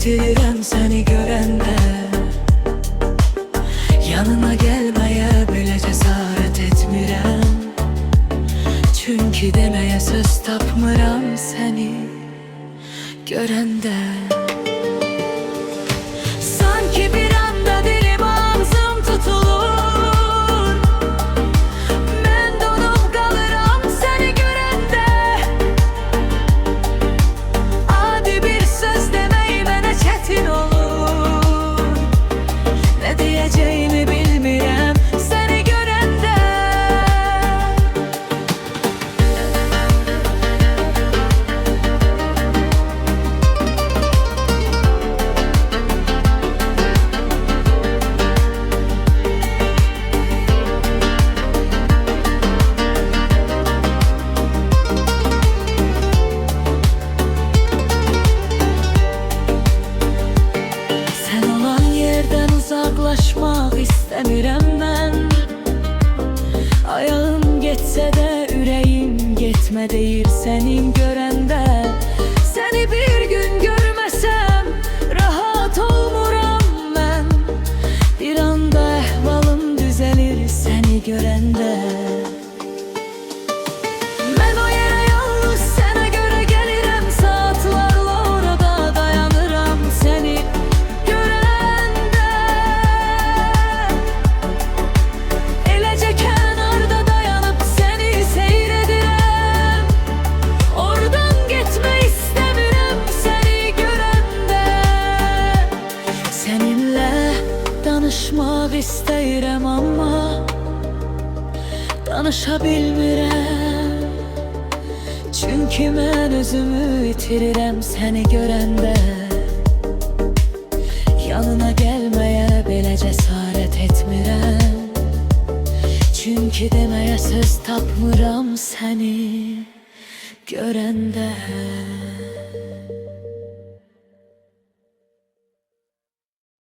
itirirəm səni görəndə. Yanına gəlməyə belə cəsarət etmirəm, çünki deməyə söz tapmıram səni görəndə. Sanki bir anda dilim ağzım tutulur, mən donup qalıram səni görəndə. Adi bir söz demək mənə çətin olur, nə deyəcəyimi bilmirəm səni görəndə. Sən olan yerdən uzaqlaşmaq istəmirəm mən. Ayağım getsə də ürəyim getmə deyir sənin görəndə. Səni bir gün görməsəm rahat olmuram mən. Bir anda əhvalım düzəlir səni görəndə. Mən o yerə yalnız sənə görə gəlirəm, saatlarla orada dayanıram səni görəndə. Eləcə kənarda dayanıb səni seyr edirəm, oradan getmək istəmirəm səni görəndə. Səninlə danışmaq istəyirəm amma danışa bilmirəm, çünki mən özümü itirirəm səni görəndə. Yanına gəlməyə belə cəsarət etmirəm, çünki deməyə söz tapmıram səni görəndə.